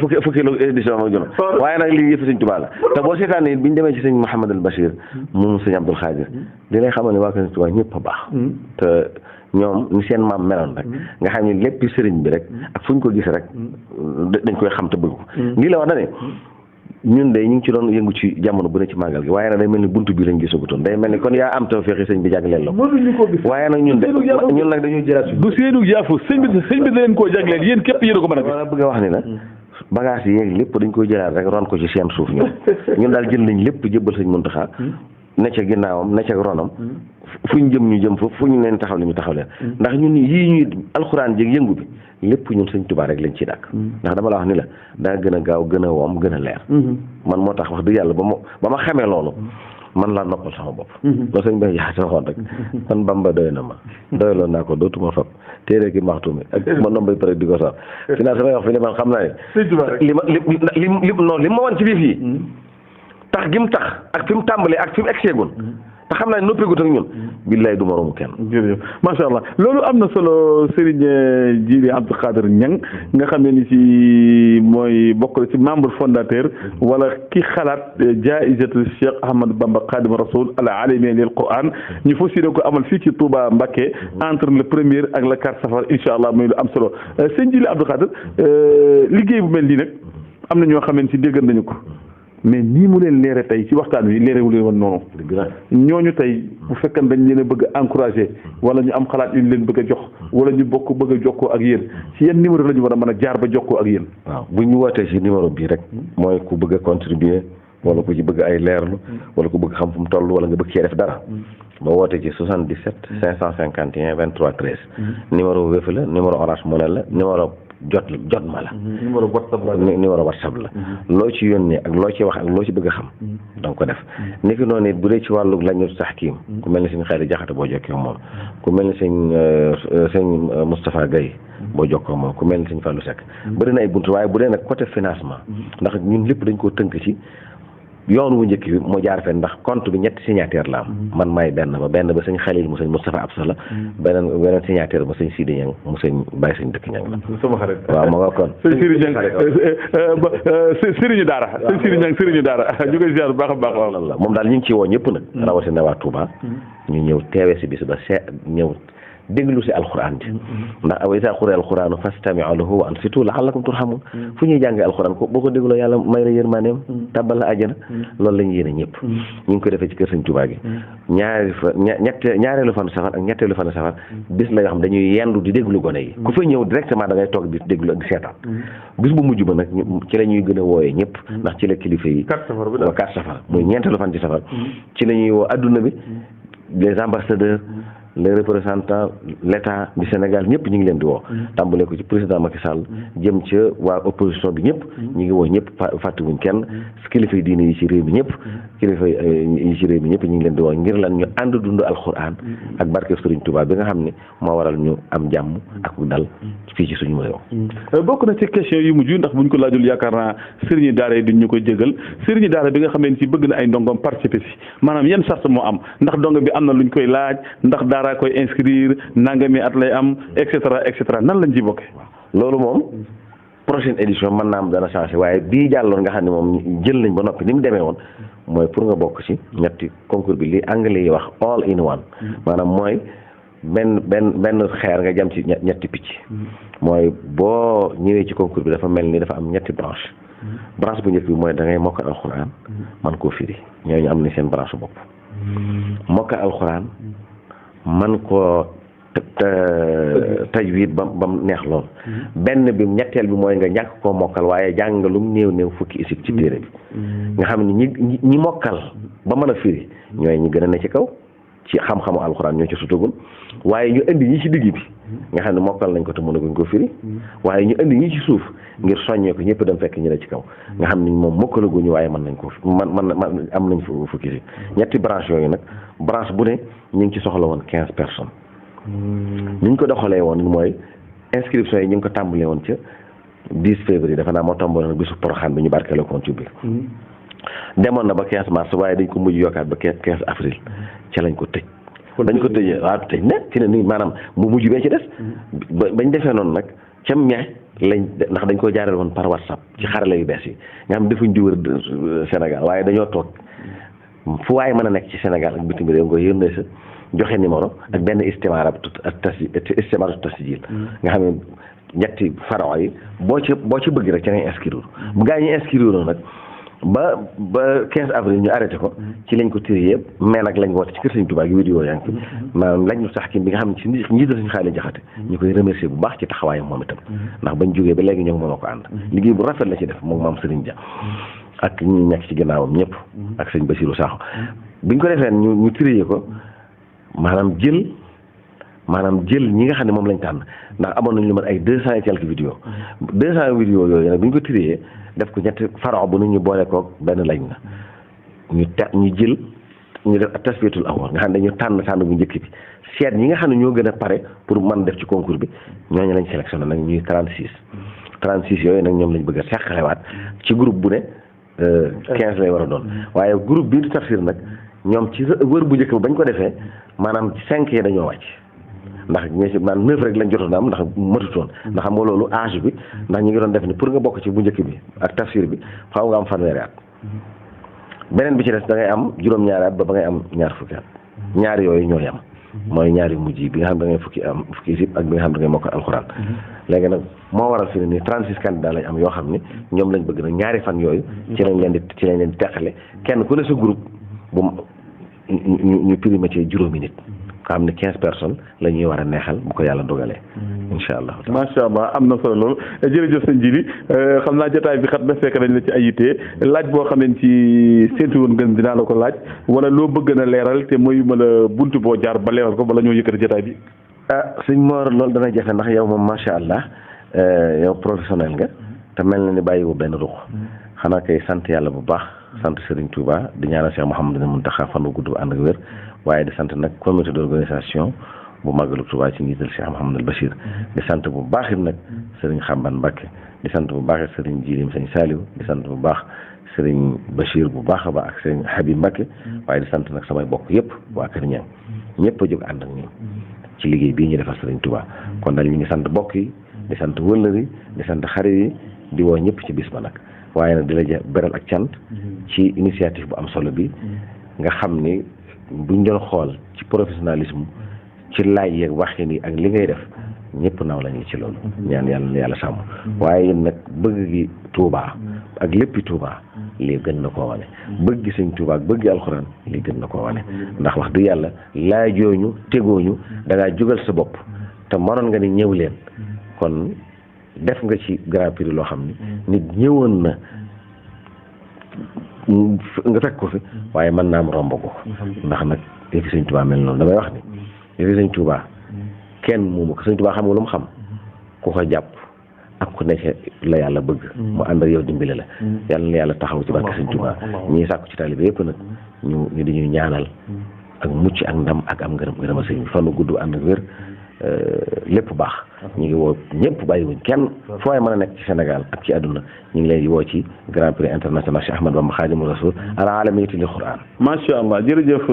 fukki édition ak juróom waaye nag lii yëpp sëñ Tuubaa la te boo seetaanee bi ñu demee ci sëñ Mouhamed al Bachir moom sëñ Abdoul Khadir di lay xamal ne waa sëñ Tuubaa ñëpp a baax te ñoom ni seen maam meloon rek nga xam ne lépp sëriñ bi rek ak fu ñu ko gis rek dañ koy xam te bëgg ko lii la wax dane ñun de ñu ngi ci doon yëngu ci jamono bu ne ci màggal gi waaye nag day mel ni buntu bi lañ gisagutoon day mel ni kon yaa am tawfeex sëñ bi jagleel la waaye nag ñun nag dañuy jëlaat du seenu jaafu sëñ bi da leen koo jagleel yéen képp yéen a ko mën a gis wala bëgg a wax ni la bagage yi yeeg lépp dañ koy jëlaat rek ron ko ci seen suuf ñun daal jël nañ lépp jëbbal sëñ Muntaxa ne ca ginnaawam ne ca ronam fu ñu jëm ñu jëm fa fu ñu leen taxaw li ñu taxaw leen ndax ñun yii ñuy alxuraan jéeg yëngu bi lépp ñun sëñ Tuubaa rek lañ ciy dàkk ndax dama la wax ni la daa gën a gaaw gën a woom gën a leer man moo tax wax dëgg yàlla ba ma xamee loolu man laa noppal sama bopp loolu sëñ Bay Jaxate waxoon rek man Bamba doy na ma doyloon naa ko dootuma fab téere ki maxtumi ak ma nombay pare di ko sax fi naa samay wax fi ne man xam naa ne li ma wan ci biir fii tax gi mu tax ak fi mu tàmbalee ak fi mu egseegoon te xam naa ne noppeegut ak ñun billaay du moromu kenn jërëjëf macha allah loolu am na solo Serigne Djily Abdou Khadre Niang nga xam ne ni ci mooy bokk ci membre fondateur wala ki xalaat jaayizatu Cheikh Ahmadou Bamba Khadim Rasoul al alami lil Quran ñu fas yéene ko amal fii ci Touba Mbacké entre le 1er ak le 4 safar incha allah muy lu am solo Serigne Djily Abdou Khadre liggéey bu mel nii nag am na ñoo xam ne ci dégg nañu ko mais nii mu leen leere tey ci waxtaan wi leerewu leen woon noonu ñooñu tey bu fekkee dañ leen a bëgg a encouragé wala ñu am xalaat yu ñu leen bëgg a jox wala ñu bëgg a jokkoo ak yéen ci yan numéro la ñu war a mën a jaar ba jokkoo ak yéen waaw bu ñu wootee ci numéro bii rek mooy ku bëgg a contribuer wala ku ci bëgg ay leerlu wala ku bëgg xam fu mu toll wala nga bëgg cee def dara ba woote ci 77 551 23 13 numéro Wave la numéro Orange Money la numéro jot ma la numéro WhatsApp la loo ci yónnee ak loo ci wax ak loo ci bëgg a xam danga ko def niki noonu it bu dee ci wàllu lañu taxkiim ku mel ni sëñ Xaali Jaxate boo jokkee moom ku mel ni sëñ Moustapha Gaye boo jokkoo moom ku mel ni sëñ Fallou Seck bëri na ay buntu waaye bu dee nag côté financement ndax ñun lépp dañ koo tënk ci yoon wu njëkk bi moo jaar fenn ndax compte bi ñetti signataire la am man maay benn ba sëñ Xalil mu sëñ Moustapha Absa la beneen signataire ba sëñ Sidi Ñang mu sëñ Baye sëñ Dëkk Ñang la sama xarit waaw ma nga kon sëñ Sidi Ñang sëriñu daara sëñ Sidi Ñang sëriñu daara ñu koy ziar bu baax a baax waaw la moom daal ñu ngi ci woo ñëpp nag rawatina waa Touba ñu ñëw teewe si bis ba ñëw déglu si alxuraan ji ndax wa izaa quri'a alxuraanu fastami'uu lahu wa ansituu la'allakum turhamuun fu ñuy jàngee alxuraan ko boo ko dégloo yàlla may la yërmandeem tàbbal la àjjana loolu lañu yéene ñëpp ñu ngi ko defee ci kër Sëñ Tuubaa gi ñaareelu fan safar ak ñetteelu fan safar bis la yoo xam dañuy yendu di déglu gone yi ku fa ñëw directement da ngay toog di déglu ak di seetaan bis bu mujj ba nag ci la ñuy gën a wooyee ñëpp ndax ci la kilifa yi 4 safar muy ñeenteelu fan ci safar ci la ñuy woo adduna bi les ambassadeurs les représentants l'État du Sénégal ñëpp ñu ngi leen di woo tàmbale ko ci président Macky Sall jëm ca waa opposition bi ñëpp ñu ngi woo ñëpp fàttewuñ kenn kilifa yi diine yi ci réew mi ñëpp kilifa yi ci réew mi ñëpp ñu ngi leen di woo ngir lan ñu ànd dund alxuraan ak barke Serigne Touba bi nga xam ne moo waral ñu am jàmm ak dal fii ci suñu réew. bokk na ci question yu mujj ndax buñ ko laajul yaakaar naa sëriñi daara yi duñ ñu koy jégal sëriñi daara bi nga xam ne ci bëgg na ay ndongoom participer si maanaam yan sart moo am ndax ndongo bi am na luñ koy laaj ndax daara koy inscrire nangami at lay am et cetera nan lañ ci bokke loolu moom prochaine édition mën naa am dana changé waaye bii jàlloon nga xam ne moom jël nañ ba noppi ni mu demee woon mooy pour nga bokk ci ñetti concours bi li anglais yi wax all in one maanaam mooy benn xeer nga jam ci ñetti picc mooy boo ñëwee ci concours bi dafa mel ni dafa am ñetti branche bu njëkk bi mooy da ngay mokkal alxuraan man koo firi ñooñu am na seen branche bopp mokkal alxuraan man koo tajwid bam neex lool benn bi ñetteel bi mooy nga ñàkk koo mokkal waaye jàngalum néew fukki isib ci téere bi nga xam ne ñi mokkal ba mën a firi ñooy ñi gën a ne ci kaw ci xam-xamu alxuraan ñoo ci sutagul waaye ñu indi ñi ci digg bi nga xam ne mokkal nañ ko te mënaguñ ko firi waaye ñu indi ñi ci suuf ngir soññee ko ñëpp dem fekk ñu ne ci kaw nga xam ne moom mokkalaguñu waaye mën nañ ko man am nañ fukki si ñetti branche yooyu nag branche bu ne ñu ngi ci soxla woon 15 personnes ni ñu ko doxalee woon mooy inscription yi ñu ngi ko tàmbalee woon ca 10 février dafa naa moo tombé bisu Porokhane bi ñu barkeeloo ko ci biir demoon na ba 15 mars waaye dañ ko mujj yokkaat ba 15 avril ca lañ ko tëj dañ ko tëjee waaw tëj na ci ne nii maanaam mu mujj bee ci des bañ defee noonu nag cam ñaay ndax dañ ko jaareel woon par WhatsApp ci xarala yu bees yi nga xam defuñ di wër Sénégal waaye dañoo toog fu waaye mën a nekk ci Sénégal ak bitim réew nga yónnee sa joxe numéro ak benn istimaaratu tasjil nga xam ne ñetti faro yi boo ci bëgg rek ca ngay inscrire bu gaa ñi inscrire nag ba 15 avril ñu arrêté ko ci lañ ko tiré yëpp mais nag lañ woote ci kër Sëñ Tuubaa gi vidéo yaa ngi maanaam lañ ñu sax ki bi nga xam ne ci njiital Sëñ Xaali Jaxate ñu koy remercier bu baax ci taxawaayam moom itam ndax bañ jógee ba léegi ñoo ngi moom ko ànd liggéey bu rafet la ci def moom maam Sëriñ Dia ak ñi nekk ci ginnaawam ñëpp ak sëñ Basiru Saaxo biñ ko defee ñu tiré ko maanaam jël ñi nga xam ne moom lañ tànn ndax amoon nañu lu mat ay 200 et quelques vidéos 200 vidéos yooyu nag bi ñu ko tiré def ko ñetti faro bu nit ñu boole koog benn lañ la ñu def tasfiyatul awwal nga xam ne dañu tànn bu njëkk bi seet ñi nga xam ne ñoo gën a pare pour mën def ci concours bi ñooñu lañ sélectionné nag ñuy 36 yooyu nag ñoom lañ bëgg a seqalewaat ci groupe bu ne 15 lay war a doon waaye groupe bi du tafsir nag ñoom ci wër bu njëkk ba bañ ko defee maanaam 5 yi dañoo wàcc ndax ñi naan 9 rek lañ jotoon am ndax matutoon ndax xam nga loolu âge bi ndax ñu ngi doon def ni pour nga bokk ci bu njëkk bi ak tafsir bi faaw nga am fanweeri at beneen bi ci des da ngay am juróom-ñaari at ba ngay am ñaar fukki at ñaari yooyu ñoo yam mooy ñaari mujj yi bi nga xam da ngay fukki isib ak bi nga xam da ngay mokkal alxuraan léegi nag moo waral fi ne nii 36 candidats lañ am yoo xam ni ñoom lañ bëgg nag ñaari fan yooyu ci lañ leen di teqale kenn ku ne sa groupe bu ñu primé ci juróomi nit nga xam ne 15 personnes la ñuy war a neexal bu ko yàlla dogalee incha allah macha allah am na solo loolu jërëjëf sëñ Jili xam naa jotaay bi xat na fekk nañ la ci ay yitte laaj boo xam ne ci séntu woon ngeen dinaa la ko laaj wala loo bëgg na leeral te mooy ma la buntu boo jaar ba leeral ko bala ñoo yëkkati jotaay bi sëñ Mor loolu dana jafe ndax yow moom macha allah yow professionnel nga te mel na ni bàyyiwu benn ruux xanaa kay sant yàlla bu baax sant Serigne Touba di ñaanal Cheikh Mouhamadou Mountakha fan wu gudd ànd ak wér waaye di sant nag comité d'organisation bu Magalu Touba ci njiital Cheikh Mouhamadou Bachir di sant bu baax it nag Serigne Xamban Mbacke di sant bu baax it Serigne Jilim Sëñ Saliou di sant bu baax sëriñ Bachir bu baax a baax ak sëriñ Habib Mbacké waaye di sant nag samay bokk yëpp waa Kër Ñang ñëpp a jóg ànd ak ñun ci liggéey bii ñu defal sëriñ Touba kon daal ñu ngi sant bokk yi di sant wëllëri di sant xarit yi di woo ñëpp ci bis ba nag waaye nag di la beral ak cant ci initiative bu am solo bi nga xam ni buñ doon xool ci professionnalisme ci laaj yeeg waxin yi ak li ngay def ñëpp naaw lañu ci loolu ñaan yàlla sàmm waaye nag bëgg gi Touba ak léppi Touba lii gën na koo wane bëgg gi sëñ Touba ak bëgg gi alxuraan lii gën na koo wane ndax wax du yàlla laajooñu tegooñu da ngaa jógal sa bopp te mënoon nga ni ñëw leen kon def nga ci Grand Prix loo xam ni nit ñëwoon na nga fekk ko fi waaye mën naa am romb ko ndax nag yëfi sëñ Touba mel noonu damay wax ni yëfi sëñ Touba kenn moomu ko sëñ Touba xam nga lu mu xam ku ko jàpp ak ku nekk la yàlla bëgg mu ànd ak yow dimbale la yàlla na yàlla taxaw ci barke sëñ Touba ñii sàkku ci taalibe yëpp nag ñu dañuy ñaanal ak mucc ak ndam ak am ngërëma sëñ bi fanu gudd ànd ak wér lépp baax ñu ngi woo ñëpp bàyyiwuñ kenn foo mën a nekk ci Sénégal ak ci àdduna ñu ngi leen di woo ci Grand Prix international Cheikh Ahmadou Bamba Khadimu Rasul al alamiyati li Quran. macha allah jërëjëf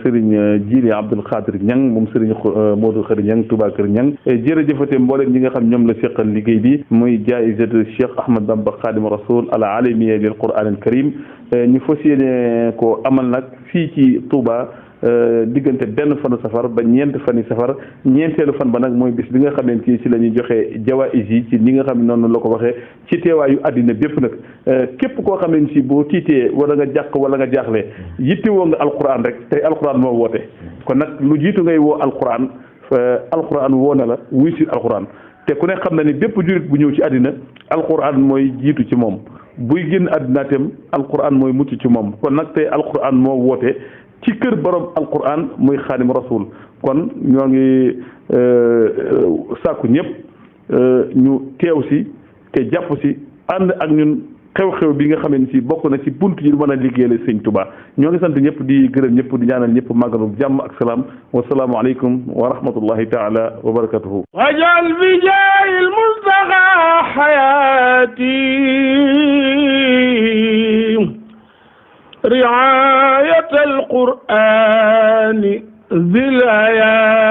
Serigne Djily Abdoul Khadir Niang moom Serigne Modou Khari Niang Touba Kër Niang jërëjëfate mbooleem ñi nga xam ñoom la seqal liggéey bi muy jaayizatu Cheikh Ahmadou Bamba Khadimu Rasul al alamiya lil Quran al Karim ñu fas yéene ko amal nag fii ci Touba. diggante benn fanu safar ba ñeent fani safar ñeenteelu fan ba nag mooy bis bi nga xam ne ci la ñuy joxe jawaïs yi ci ñi nga xam ne noonu la ko waxee ci teewaayu àddina bépp nag képp koo xam ne ci boo tiitee wala nga jàq wala nga jaaxle yittewoo nga alquran rek tey alquran moo woote kon nag lu jiitu ngay woo alquran alquran woo na la wuy si alquran te ku ne xam na ni bépp jurit bu ñëw ci àddina alquran mooy jiitu ci moom buy génn àddina itam alquran mooy mucc ci moom kon nag tey alquran moo woote ci kër borom alquran muy xaadim rasul kon ñoo ngi sàkku ñëpp ñu teew si te jàpp si ànd ak ñun xew-xew bi nga xam ne si bokk na ci bunt yi mën a liggéeyal sëñ Touba ñoo ngi sant ñëpp di gërëm ñëpp di ñaanal ñëpp màggalu jàmm ak salaam wasalaamu aleykum wa rahmatullahi taala wa barakatuhu wajal bi jaayil mustaqa xayaati رعاية القرآن ذي الآيات